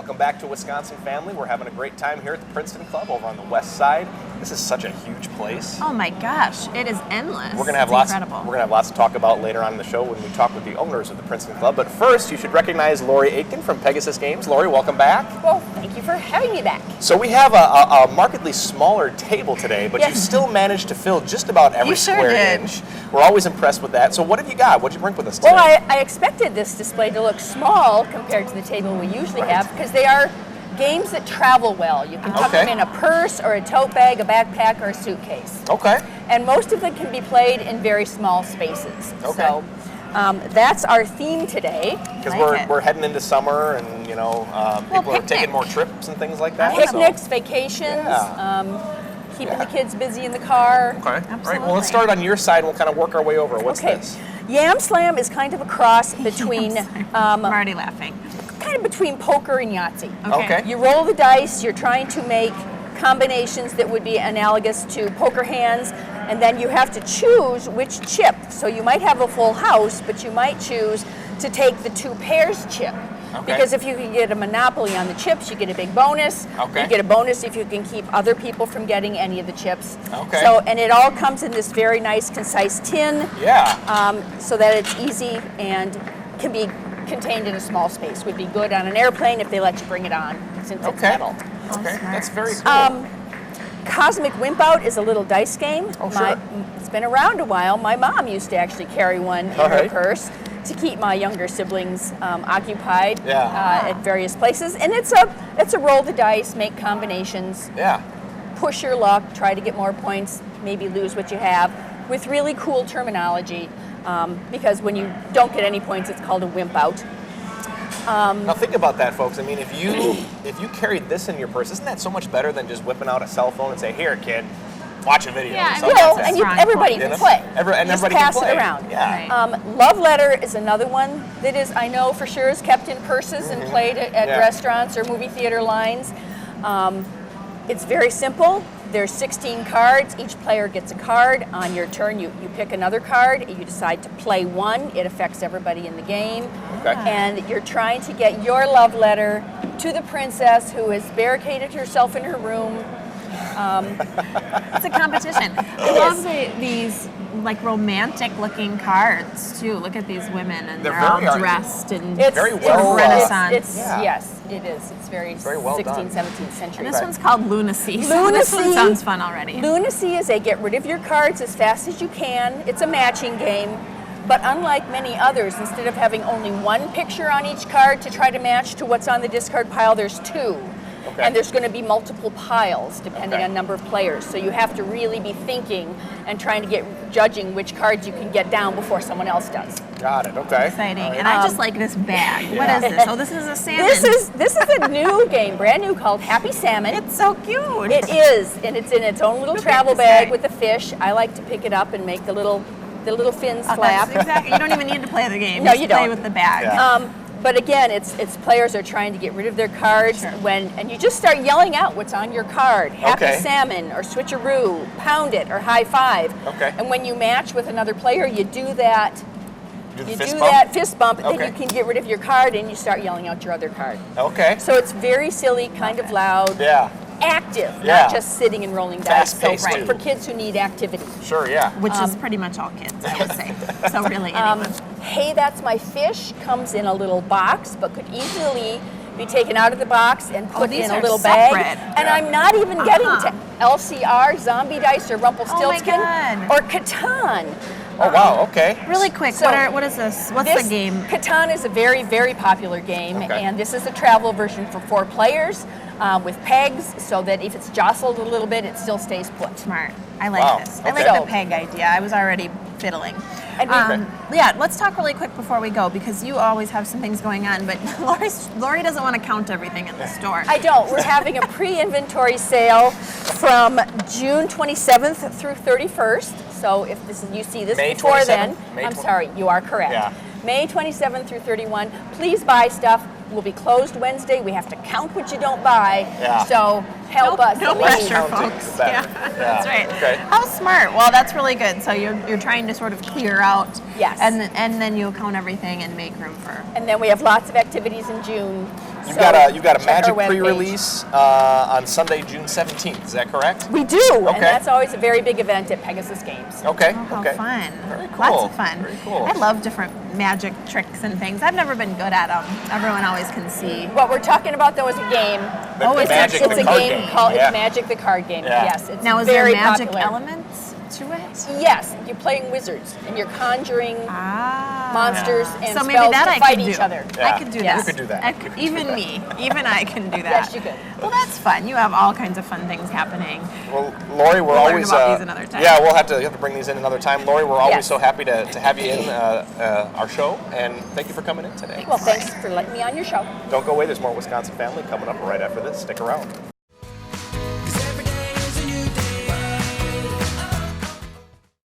Welcome back to Wisconsin Family. We're having a great time here at the Princeton Club over on the west side. This is such a huge place. Oh my gosh, it is endless. We're gonna have lots to talk about later on in the show when we talk with the owners of the Princeton Club. But first, you should recognize Lory Aitken from Pegasus Games. Lory, welcome back. Well, thank you for having me back. So we have a markedly smaller table today, but you still managed to fill just about every square inch. We're always impressed with that. So what have you got? What did you bring with us today? Well, I expected this display to look small compared to the table we usually have, because they are games that travel well. You can tuck them in a purse or a tote bag, a backpack, or a suitcase. Okay. And most of them can be played in very small spaces. Okay. So that's our theme today. Because we're heading into summer, and people are taking more trips and things like that. Picnics, vacations, keeping the kids busy in the car. Okay. All right. Well, let's start on your side. We'll kind of work our way over. What's this? Yam Slam is kind of a cross between. I'm already laughing. Kind of between poker and Yahtzee. Okay. You roll the dice, you're trying to make combinations that would be analogous to poker hands, and then you have to choose which chip. So you might have a full house, but you might choose to take the 2 pairs chip. Okay. Because if you can get a monopoly on the chips, you get a big bonus. Okay. You get a bonus if you can keep other people from getting any of the chips. Okay. So, and it all comes in this very nice, concise tin. Yeah. So that it's easy and can be contained in a small space. Would be good on an airplane if they let you bring it on, since it's metal. Okay, that's very cool. Cosmic Wimp Out is a little dice game. Oh, sure. It's been around a while. My mom used to actually carry one in her purse to keep my younger siblings occupied at various places. And it's a roll the dice, make combinations, push your luck, try to get more points, maybe lose what you have, with really cool terminology. Because when you don't get any points, it's called a wimp out. Now think about that, folks. I mean, if you carried this in your purse, isn't that so much better than just whipping out a cell phone and say, "Here, kid, watch a video." Yeah, everybody can play. Everybody pass can play. it around. Yeah. Right. Love Letter is another one that is, I know for sure, is kept in purses and played at restaurants or movie theater lines. It's very simple. There's 16 cards. Each player gets a card. On your turn, you pick another card. You decide to play one. It affects everybody in the game. Okay. And you're trying to get your love letter to the princess who has barricaded herself in her room. It's a competition. I love these like romantic looking cards too. Look at these women, and they're all dressed and it's very well Renaissance. Yes, it is. It's very well 16th, done. 17th century. And this one's called Lunacy. So this one sounds fun already. Lunacy is a get rid of your cards as fast as you can. It's a matching game. But unlike many others, instead of having only one picture on each card to try to match to what's on the discard pile, there's 2. Okay. And there's going to be multiple piles depending on number of players. So you have to really be thinking and trying to judging which cards you can get down before someone else does. Got it. Okay. Exciting. And I just like this bag. What is this? Oh, this is a salmon. This is a new game, brand new, called Happy Salmon. It's so cute. It is, and it's in its own little travel bag with a fish. I like to pick it up and make the little fins flap. Exactly. You don't even need to play the game. No, just you play don't. with the bag. Yeah. But again, it's players are trying to get rid of their cards and you just start yelling out what's on your card. Happy Salmon or Switcheroo, Pound It or High Five. Okay. And when you match with another player, you do that. That fist bump, and then you can get rid of your card and you start yelling out your other card. Okay. So it's very silly, kind of loud. Yeah. Active, not just sitting and rolling dice. Fast-paced, So for kids who need activity. Sure, yeah. Which is pretty much all kids, I would say. So really anyone. Hey, That's My Fish comes in a little box, but could easily be taken out of the box and put in a little bag. And I'm not even getting to LCR, Zombie Dice, or Rumpelstiltskin, or Catan. Oh, wow, okay. Really quick, So what is this? What's the game? Catan is a very, very popular game, and this is a travel version for 4 players with pegs, so that if it's jostled a little bit, it still stays put. Smart. I like this. I like the peg idea. I was already fiddling. Yeah, let's talk really quick before we go, because you always have some things going on, but Lory doesn't want to count everything in the store. I don't. We're having a pre-inventory sale from June 27th through 31st. So if you see this before then, I'm sorry, you are correct. Yeah. May 27th through 31. Please buy stuff. We'll be closed Wednesday. We have to count what you don't buy. Yeah. So help us. No pressure, folks. Yeah, that's right. Okay. How smart. Well, that's really good. So you're trying to sort of clear out. Yes. And then you'll count everything and make room for. And then we have lots of activities in June. You've got a Magic pre-release on Sunday, June 17th. Is that correct? We do, and that's always a very big event at Pegasus Games. Okay. Oh, how fun! Very cool. Lots of fun. Very cool. I love different magic tricks and things. I've never been good at them. Everyone always can see. What we're talking about though is a game. It's a game called Magic the Card Game. Yeah. Yes, it's now is very there magic popular. elements to it? Yes, you're playing wizards and you're conjuring monsters and so spells maybe that to I fight could each do. other. I could do that. You could do that. Even me, even I can do that. Yes, you could. Well, that's fun. You have all kinds of fun things happening. Well, Lory, we'll always learn about these another time. Yeah, we'll have to bring these in another time. Lory, we're always so happy to have you in our show, and thank you for coming in today. Well, thanks for letting me on your show. Don't go away. There's more Wisconsin Family coming up right after this. Stick around.